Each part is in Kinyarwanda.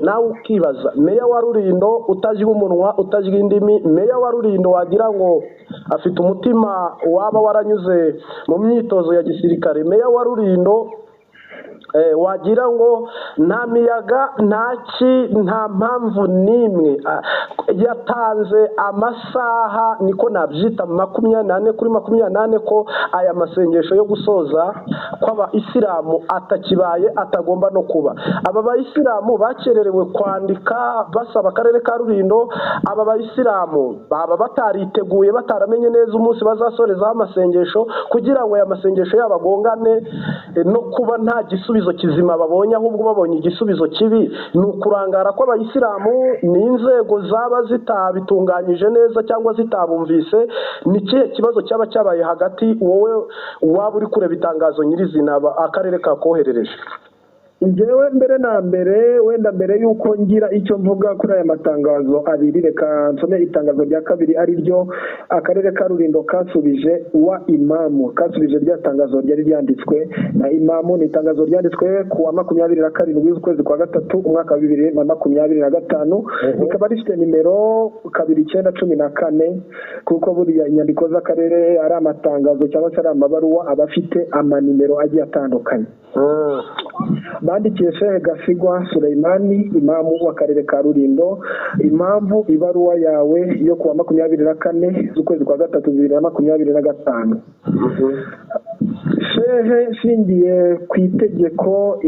nawe ukibaza meya wa Rulindo utajya umunwa utajya indimi, meya wa Rulindo wagira ngo afite umutima waba waranyuze mu myitozo ya gisirikare, meya wa Rulindo wagira ngo nta miyaga nta mpamvu n'imwe yatanze amasaha niko nabyita 24 kuri 24 ko aya masengesho yo gusoza kw'abayisilamu atakibaye atagomba no kuba. Aba bayisilamu bakererewe kwandika basaba akarere ka Rulindo, aba bayisilamu baba batariteguye bataramenye neza umunsi bazasorezaho amasengesho kugira ngo aya masengesho yabagongane no kuba nta igisubizo kizima babonye ahubwo babonye igisubizo kibi. Ni ukurangara kw'abayisilamu n'inzego zaba zitabitunganyije neza cyangwa zitabumvise. Ni kihe kibazo cyaba cyabaye hagati wowe waba uri kureba itangazo nyirizina akarere kakoherereje? Njyewe mbere na mbere wenda mbere yuko ngira icyo mvuga kuri aya matangazo abiri, reka nsome itangazo rya kabiri ari ryo akarere ka Rulindo kasubije wa imamu, kasubije rya tangazo ryari ryanditswe na imamu. Ni itangazo ryanditswe ku wa 27 z'ukwezi kwa gatatu umwaka wa 2025, rikaba rifite nimero 2914 kuko buriya inyandiko z'akarere ari amatangazo cyangwa se ari amabaruwa abafite amanimero agiye atandukanye. Bandikiye Sheikh Gasigwa Suleimani imamu w'akarere ka Rulindo impamvu ibaruwa yawe yo kuwa 24 z'ukwezi kwa gatatu 2025. Shehe shingiye ku itegeko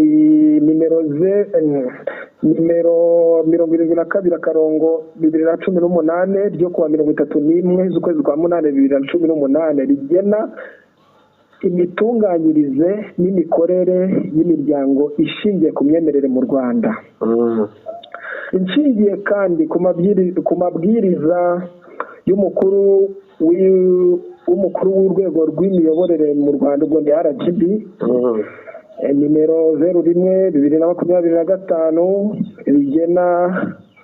nimero 72/2018 ryo kuwa 31 z'ukwezi kwa 8 2018 rigena imitunganyirize n'imikorere y'imiryango ishingiye ku myemerere mu Rwanda. Inshingiye kandi ku mabwiriza y'umukuru w'urwego rw'imiyoborere mu Rwanda ubwo ni RGB nimero 01/2025 rigena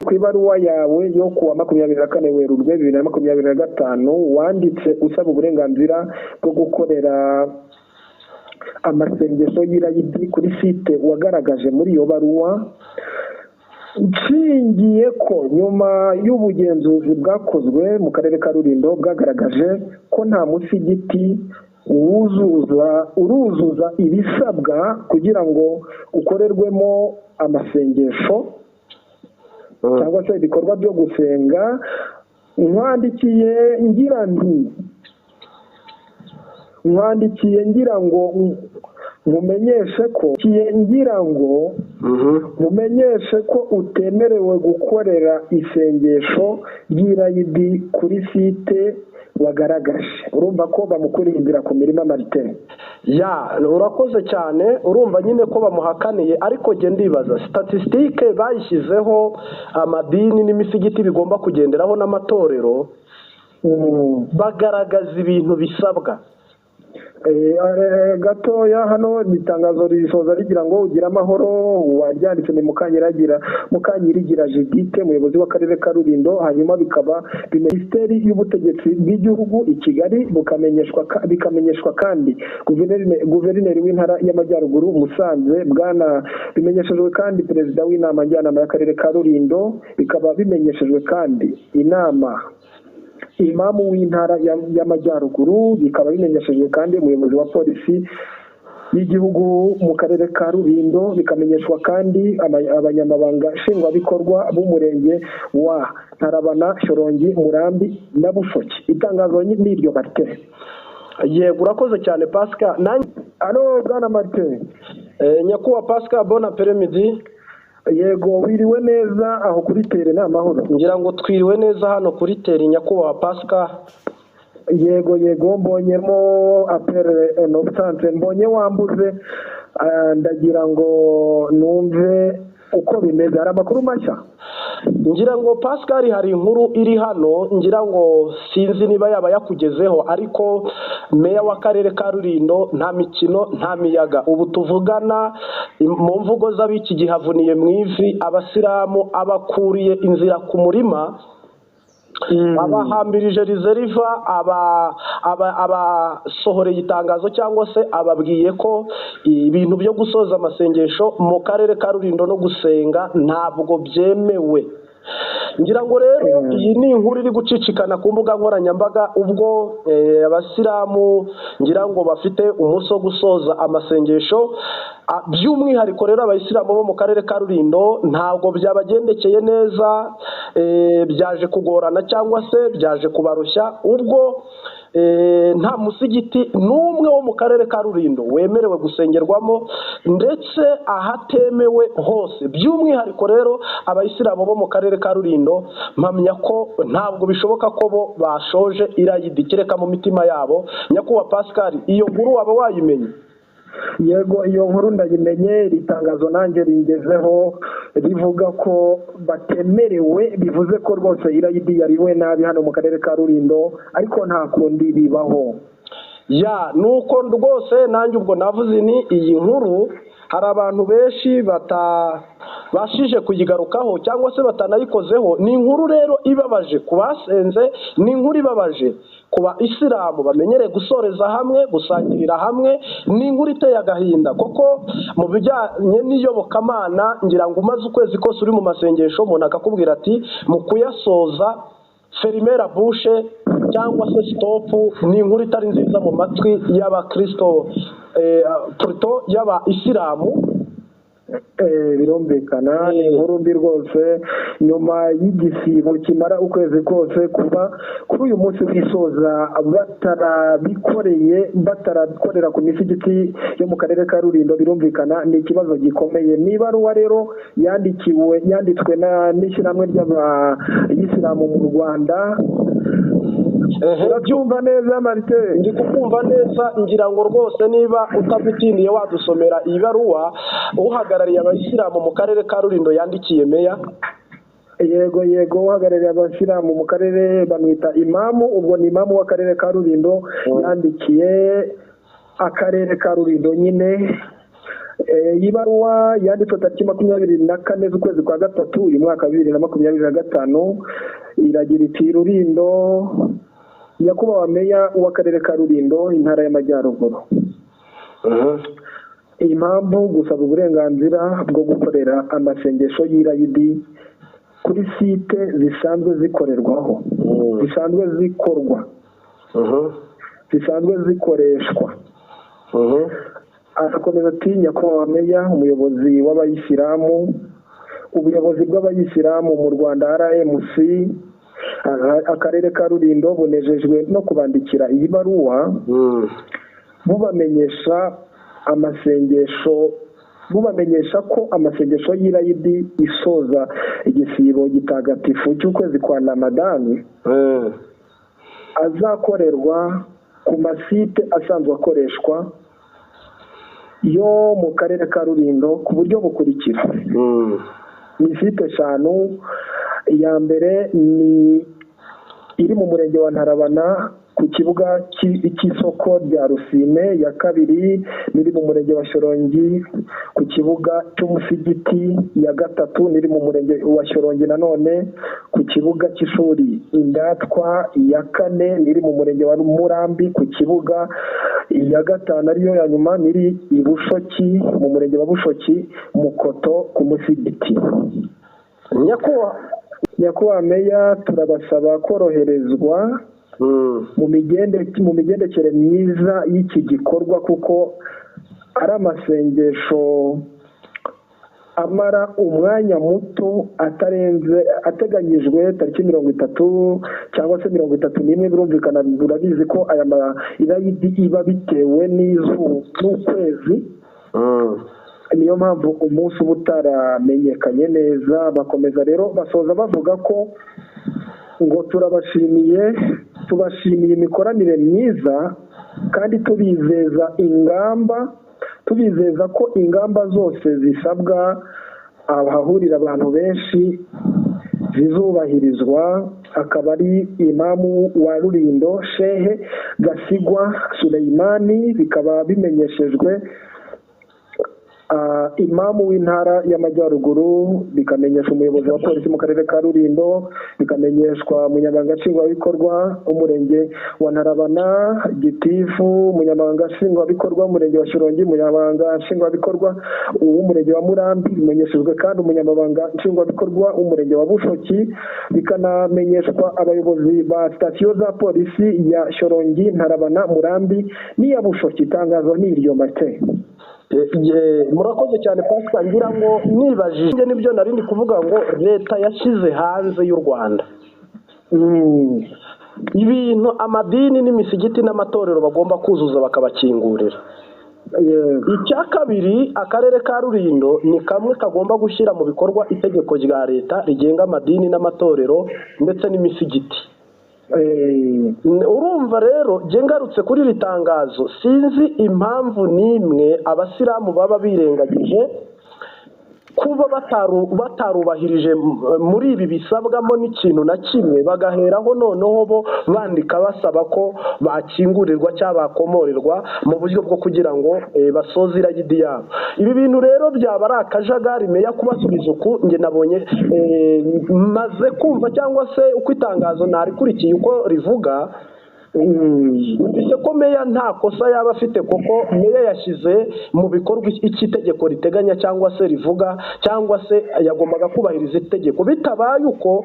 ku ibaruwa yawe yo kuwa 24 Werurwe 2025 wanditse usaba uburenganzira bwo gukorera amasengesho y'irayidi kuri site wagaragaje muri iyo baruwa. Nshingiye ko nyuma y'ubugenzuzi bwakozwe mu karere ka Rulindo bwagaragaje ko nta musigiti uruzuza ibisabwa kugira ngo ukorerwemo amasengesho cyangwa se ibikorwa byo gusenga, nkwandikiye ngira ngo mumenyeshe ko utemerewe gukorera isengesho ry'irayidi kuri site wagaragaje. Urumva ko bamukurindira ku mirima Martin. Urakoze cyane. Urumva nyine ko bamuhakaniye, ariko je ndibaza statistique bayishyizeho amadini n'imisigiti bigomba kugenderaho n'amatorero bagaragaza ibintu bisabwa. Gatoya hano nitangazo risoza rigira ngo ugira amahoro, waryanditse ni Mukanyirigira Judith umuyobozi w'akarere ka Rulindo, hanyuma bikaba Minisiteri y'Ubutegetsi bw'Igihugu i Kigali bikamenyeshwa kandi Guverineri w'Intara y'Amajyaruguru Musanze bimenyeshejwe kandi Perezida w'Inama Njyanama y'Akarere ka Rulindo, bikaba bimenyeshejwe kandi imamu w'Intara y'Amajyaruguru, bikaba bimenyeshejwe kandi umuyobozi wa polisi y'igihugu mu karere ka Rulindo, bikamenyeshwa kandi abanyamabanga nshingwabikorwa b'umurenge wa Ntarabana, Shorongi, Murambi na Bushoki. Itangazo ni iryo Martin. Yego, urakoze cyane Pascal. Alo bwana Martin. Nyakuwa Pascal, bon après-midi. Yego, wiriwe neza aho kuri tere n'amahoro? Ngira ngo twiriwe neza hano kuri tere Nyakuwa Pascal. Yego mbonyemo apere n'obsante mbonye wambuze, ndagira ngo numve uko bimeze. Hari amakuru mashya? Ngira ngo Pascal hari inkuru iri hano, ngira ngo sinzi niba yaba yakugezeho, ariko meya w'akarere ka Rulindo nta mikino nta miyaga. Ubu tuvugana mu mvugo z'abiki gihavuniye mu ivi, abasilamu abakuriye inzira ku murima abahambirije rizeriva abasohoreye itangazo cyangwa se ababwiye ko ibintu byo gusoza amasengesho mu karere ka Rulindo no gusenga ntabwo byemewe. Ngira ngo rero iyi ni inkuru iri gucicikana ku mbuga nkoranyambaga ubwo abasilamu ngira ngo bafite umunsi wo gusoza amasengesho, by'umwihariko rero abayisilamu bo mu karere ka Rulindo ntabwo byabagendekeye neza, byaje kugorana cyangwa se byaje kubarushya ubwo nta musigiti n'umwe wo mu karere ka Rulindo wemerewe gusengerwamo ndetse ahatemewe hose. By'umwihariko rero abayisilamu bo mu karere ka Rulindo mpamya ko ntabwo bishoboka ko bo bashoje irayidi kereka mu mitima yabo. Nyakubahwa Pascal, iyo nkuru waba wayimenye? Yego, iyo nkuru ndayimenye. Iri tangazo nanjye ringezeho rivuga ko batemerewe, bivuze ko rwose irayidi yariwe nabi hano mu karere ka Rulindo, ariko nta kundi bibaho. Ya nuko rwose nanjye ubwo navuze ni iyi nkuru hari abantu benshi batabashije kuyigarukaho cyangwa se batanayikozeho. Ni inkuru rero ibabaje ku basenze, ni inkuru ibabaje ku bayisilamu bamenyereye gusoreza hamwe, gusangirira hamwe. Ni inkuru iteye agahinda koko mu bijyanye n'iyobokamana. Ngira ngo umaze ukwezi kose uri mu masengesho umuntu akakubwira ati mu kuyasoza ferimera bushe cyangwa se stopu, ni inkuru itari nziza mu matwi y'abakristo puruto y'abayisilamu. Birumvikana ni inkuru mbi rwose nyuma y'igisibo kimara ukwezi kose kuba kuri uyu munsi w'isoza batarakorera ku misigiti yo mu karere ka Rulindo. Birumvikana ni ikibazo gikomeye. Ni ibaruwa rero yanditswe n'ishyirahamwe ry'abayisilamu mu Rwanda. Urabyumva neza Marite? Ndi kukumva neza. Ngira ngo rwose niba utabutiniye wadusomera iyi baruwa uhagarariye abayisilamu mu karere ka Rulindo yandikiye meya. Yego, uhagarariye abasilamu mu karere bamwita imamu, ubwo ni imamu w'akarere ka Rulindo yandikiye akarere ka Rulindo nyine. Iyi baruwa yanditswe tariki 24 z'ukwezi kwa gatatu uyu mwaka 2025 iragira iti: Rulindo, Nyakubahwa Meya w'akarere ka Rulindo, Intara y'Amajyaruguru. Impamvu gusaba uburenganzira bwo gukorera amasengesho y'irayidi kuri site zisanzwe zikorerwaho, zisanzwe zikorwa, zisanzwe zikoreshwa. Arakomeza ati: Nyakubahwa Meya, umuyobozi w'abayisilamu, ubuyobozi bw'abayisilamu mu Rwanda RMC, akarere ka Rulindo bunejejwe no kubandikira iyi baruwa bubamenyesha ko amasengesho y'irayidi isoza igisibo gitagatifu cy'ukwezi kwa Ramadani azakorerwa ku masite asanzwe akoreshwa yo mu karere ka Rulindo ku buryo bukurikira. Ni site 5. Iya mbere ni iri mu murenge wa Ntarabana ku kibuga cy'isoko rya Rusine. Ya kabiri niri mu murenge wa Shyorongi ku kibuga cy'umusigiti. Ya gatatu niri mu murenge wa Shyorongi nanone ku kibuga cy'ishuri Indatwa. Ya kane niri mu murenge wa Murambi ku kibuga. Ya gatanu ariyo ya nyuma niri i Bushoki mu murenge wa Bushoki Mukoto ku musigiti. Nyakubahwa Meya, turabasaba koroherezwa mu migendekere myiza y'iki gikorwa kuko ari amasengesho amara umwanya muto ateganyijwe tariki 30 cyangwa se 31. Birumvikana, urabizi ko aya irayidi iba bitewe n'ukwezi. Niyo mpamvu umunsi uba utaramenyekanye neza. Bakomeza rero basoza bavuga ko ngo tubashimiye imikoranire myiza kandi tubizeza ko ingamba zose zisabwa ahahurira abantu benshi zizubahirizwa. Akaba ari imamu wa Rulindo Shehe Gasigwa Suleimani. Bikaba bimenyeshejwe imamu w'intara y'amajyaruguru, bikamenyesha umuyobozi wa polisi mu karere ka Rulindo, bikamenyeshwa umunyamabanga nshingwabikorwa w'umurenge wa Ntarabana, gitifu, umunyamabanga nshingwabikorwa w'umurenge wa Shyorongi, umunyamabanga nshingwabikorwa w'umurenge wa Murambi, bimenyeshejwe kandi umunyamabanga nshingwabikorwa w'umurenge wa Bushoki, bikanamenyeshwa abayobozi ba sitasiyo za polisi ya Shyorongi, Ntarabana, Murambi n'iya Bushoki. Itangazo ni iryo Martin. Murakoze cyane Pascal, ngira ngo nibajije nibyo nari ndi kuvuga ngo leta yashyize hanze y'u Rwanda ibintu amadini n'imisigiti n'amatorero bagomba kuzuza bakabakingurira. Icya kabiri, akarere ka Rulindo ni kamwe kagomba gushyira mu bikorwa itegeko rya leta rigenga amadini n'amatorero ndetse n'imisigiti. Urumva rero jye ngarutse kuri iri tangazo, sinzi impamvu n'imwe abasilamu baba birengagije kuba batarubahirije muri ibi bisabwamo n'ikintu na kimwe, bagaheraho noneho bo bandika basaba ko bakingurirwa cyangwa bakomorerwa mu buryo bwo kugira ngo basoze irayidi yabo. Ibi bintu rero byaba ari akajagari meya kubasubiza uku. Nge nabonye maze kumva cyangwa se uko itangazo narikurikiye uko rivuga, mbese ko meya nta kosa yaba afite, kuko meya yashyize mu bikorwa itegeko riteganya cyangwa se rivuga, cyangwa se yagombaga kubahiriza itegeko. Bitabaye uko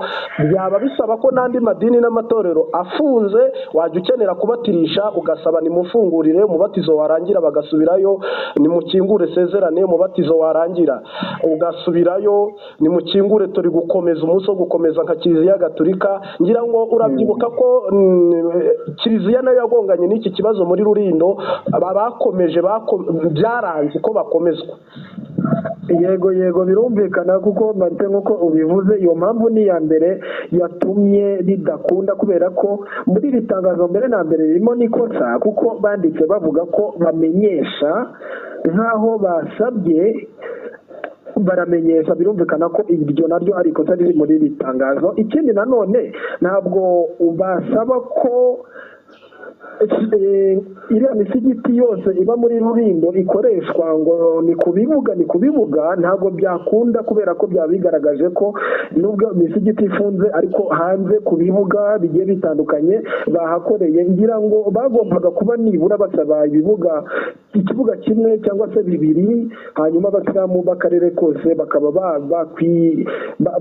byaba bisaba ko n'andi madini n'amatorero afunze wajya ukenera kubatirisha ugasaba nimufungurire, umubatizo warangira bagasubirayo, nimukingure sezerane, umubatizo warangira ugasubirayo, nimukingure turi gukomeza umunsi wo gukomeza nka Kiliziya Gatolika. Ngira ngo urabyibuka ko Kiliziya nayo yagonganye n'iki kibazo muri Rulindo, bakomeje byaranze ko bakomezwa. Yego birumvikana, kuko Marite nk'uko ubivuze, iyo mpamvu ni iya mbere yatumye ridakunda, kubera ko muri iri tangazo mbere na mbere ririmo n'ikosa, kuko banditse bavuga ko bamenyesha nk'aho basabye baramenyesha. Birumvikana ko iryo naryo ari ikosa riri muri iri tangazo. Ikindi nanone, ntabwo basaba ko iriya misigiti yose iba muri Rulindo ikoreshwa ngo ni ku bibuga, ntabwo byakunda, kubera ko byaba bigaragaje ko nubwo misigiti ifunze ariko hanze ku bibuga bigiye bitandukanye bahakoreye. Ngira ngo bagombaga kuba nibura basaba ikibuga kimwe cyangwa se bibiri, hanyuma abasilamu b'akarere kose bakaba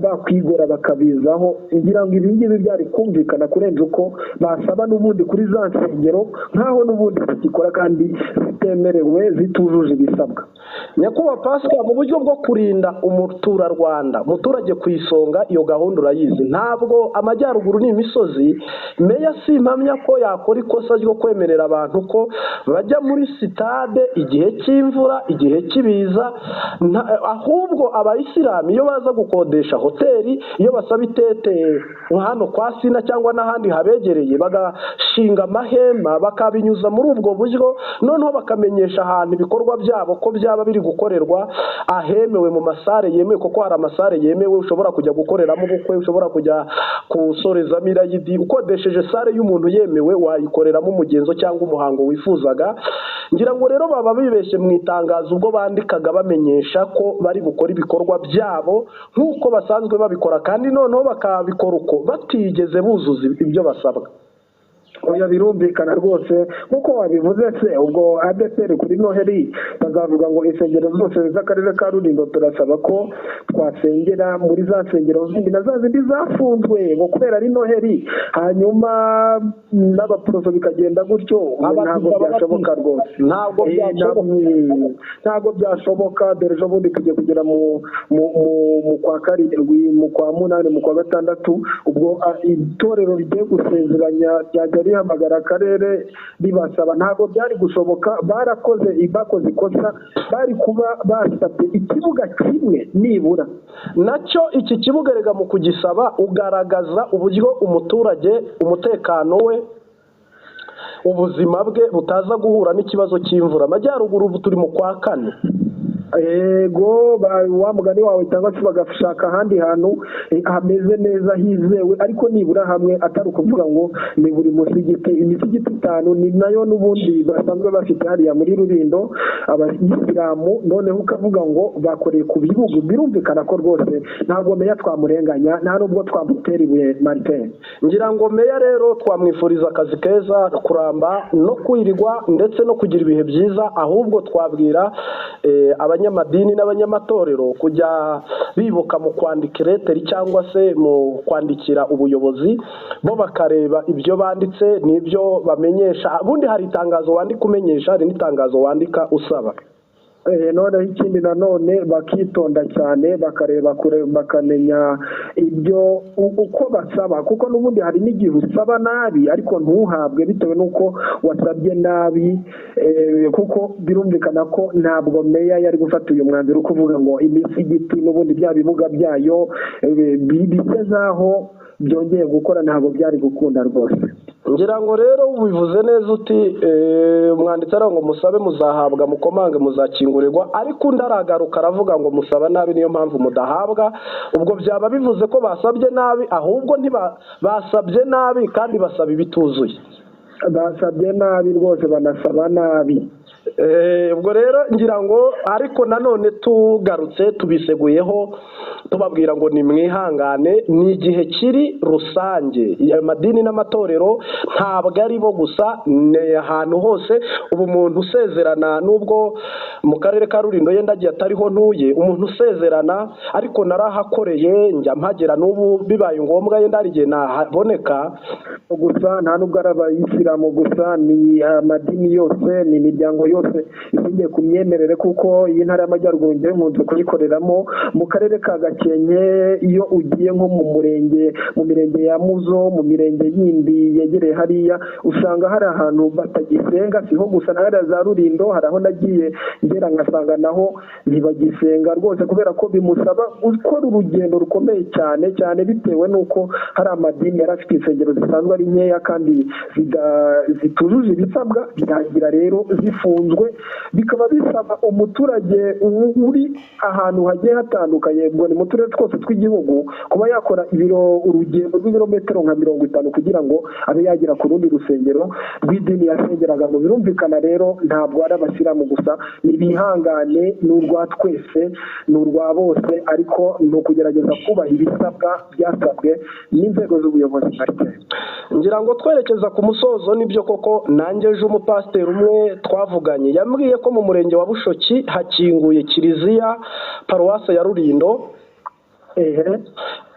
bakwigora bakabizaho. Ngira ngo ibi ngibi byari kumvikana kurenza uko basaba n'ubundi kuri za nsengero, nkaho n'ubundi zikora kandi zitemerewe, zitujuje ibisabwa. Nyakubahwa Pascal, mu buryo bwo kurinda umuturarwanda, umuturage ku isonga, iyo gahunda urayizi. Ntabwo amajyaruguru ni imisozi. Meya simpamya ko yakora ikosa ryo kwemerera abantu ko bajya muri sitade igihe cy'imvura, igihe cy'ibiza. Ahubwo abayisilamu iyo baza gukodesha hoteli, iyo basaba itete hano kwa Sina cyangwa n'ahandi habegereye, bagashinga amahema, bakabinyuza muri ubwo buryo, noneho bakamenyesha ahantu ibikorwa byabo ko byaba biri gukorerwa ahemewe mu masare yemewe, kuko hari amasare yemewe ushobora kujya gukoreramo ubukwe, ushobora kujya kusorezamo irayidi. Ukodesheje sare y'umuntu yemewe wayikoreramo umugenzo cyangwa umuhango wifuzaga. Ngira ngo rero baba bibeshye mu itangazo ubwo bandikaga bamenyesha ko bari bukora ibikorwa byabo nk'uko basanzwe babikora, kandi noneho bakabikora uko batigeze buzuza ibyo basabwa. Oya, birumvikana rwose nk'uko wabivuze. Se ubwo ADPR kuri Noheli bazavuga ngo insengero zose z'akarere ka Rulindo turasaba ko twasengera muri za nsengero zindi na za zindi zafunzwe ngo kubera ari Noheli, hanyuma n'abaporoso bikagenda gutyo. Ntabwo byashoboka rwose, ntabwo byashoboka. Dore ejo bundi tugiye kugera mu kwa karindwi, mu kwa munani, mu kwa gatandatu, ubwo itorero rigiye gusezeranya ryajya rihamagara akarere ribasaba. Ntabwo byari gushoboka, bakoze ikosa. Bari kuba basabye ikibuga kimwe nibura. Nacyo iki kibuga rega mu kugisaba ugaragaza uburyo umuturage umutekano we, ubuzima bwe butaza guhura n'ikibazo cy'imvura. Amajyaruguru ubu turi mu kwa kane, ego wa mugani wawe cyangwa se bagashaka ahandi hantu hameze neza hizewe ariko nibura hamwe atari ukuvuga ngo ni buri musigiti imisigiti 5 ni nayo n'ubundi basanzwe bafite hariya muri Rulindo abayisilamu noneho ukavuga ngo bakoreye ku bihugu birumvikana ko rwose ntabwo meya twamurenganya nta nubwo twamutera ibuye Martin. Ngira ngo meya rero twamwifuriza akazi keza kuramba no kwirirwa ndetse no kugira ibihe byiza, ahubwo twabwira abanyamadini n'abanyamatorero kujya bibuka mu kwandika leteri cyangwa se mu kwandikira ubuyobozi bo bakareba ibyo banditse n'ibyo bamenyesha. Ubundi hari itangazo wandika umenyesha, hari n'itangazo wandika usaba. Noneho ikindi nanone bakitonda cyane bakareba kure bakamenya ibyo uko basaba, kuko n'ubundi hari n'igihe usaba nabi ariko ntuhabwe bitewe n'uko wasabye nabi, kuko birumvikana ko ntabwo meya yari gufata uyu mwanzuro kuvuga ngo imisigiti n'ubundi bya bibuga byayo bise zaho byongeye gukora ntabwo byari gukunda rwose. Ngira ngo rero ubivuze neza uti umwanditsi ara ngo musabe muzahabwa, mukomange muzakingurirwa, ariko undi aragaruka aravuga ngo musaba nabi niyo mpamvu mudahabwa. Ubwo byaba bivuze ko basabye nabi, ahubwo basabye nabi kandi basaba ibituzuye. Basabye nabi rwose banasaba nabi. Ubwo rero ngira ngo ariko nanone tugarutse tubiseguyeho tubabwira ngo ni mwihangane, ni igihe kiri rusange. Amadini n'amatorero ntabwo ari bo gusa, ni ahantu hose. Ubu umuntu usezerana nubwo mu karere ka Rulindo yenda agiye atariho ntuye, umuntu usezerana ariko narahakoreye njya mpagera n'ubu bibaye ngombwa yenda ari igihe nahaboneka gusa, nta nubwo ari abayisilamu gusa, ni amadini yose, ni imiryango yose ishingiye ku myemerere, kuko iyi ntara y'Amajyaruguru ngiye nkunze kuyikoreramo mu karere ka Gakenke. Iyo ugiye nko mu mirenge ya Muzo, mu mirenge yindi yegereye hariya, usanga hari ahantu batagisenga. Siho gusa na hariya za Rulindo hari aho nagiye ngera ngasanga naho ntibagisenga rwose, kubera ko bimusaba gukora urugendo rukomeye cyane cyane bitewe n'uko hari amadini yari afite insengero zisanzwe ari nkeya kandi zitujuje ibisabwa, birangira rero zifunzwe. Bikaba bisaba umuturage uri ahantu hagiye hatandukanye, ngo ni mu turere twose tw'igihugu, kuba yakora urugendo rw'ibirometero nka 50 kugira ngo abe yagera ku rundi rusengero rw'idini yasengeraga. Mu birumvikana rero ntabwo ari abasilamu gusa, ni bihangane, ni urwa twese, ni urwa bose, ariko ni ukugerageza kubaha ibisabwa byasabwe n'inzego z'ubuyobozi. Ngira ngo twerekeza ku musozo, nibyo koko nanjye ejo umupasiteri umwe twavuganye yambwiye ko mu murenge wa Bushoki hakinguye kiliziya paruwase ya Rulindo,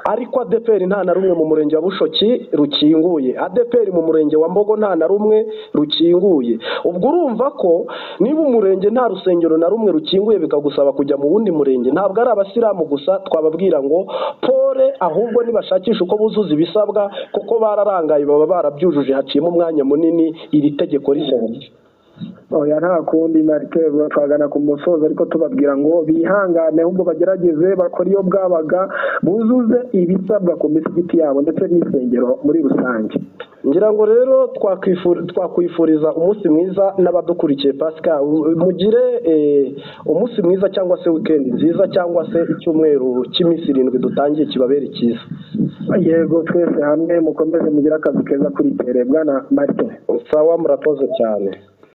ariko ADEPR nta na rumwe mu murenge wa Bushoki rukinguye, ADEPR mu murenge wa Mbogo nta na rumwe rukinguye. Ubwo urumva ko niba umurenge nta rusengero na rumwe rukinguye bikagusaba kujya mu wundi murenge, ntabwo ari abasilamu gusa twababwira ngo pole, ahubwo nibashakisha uko buzuza ibisabwa, kuko bararangaye baba barabyujuje haciyemo umwanya munini iri tegeko risohoka. Oya nta kundi Martin, twagana ku musozo ariko tubabwira ngo bihangane, ahubwo bagerageze bakora iyo bwabaga, buzuze ibisabwa ku misigiti yabo ndetse n'isengero muri rusange. Ngira ngo rero twakwifuriza umunsi mwiza n'abadukurikiye Pascal, mugire umunsi mwiza cyangwa se weekend nziza cyangwa se icyumweru cy'iminsi 7 dutangiye kibabere cyiza. Yego twese hamwe mukomeze mugire akazi keza kuri tere bwana Martin. Sawa, murakoze cyane.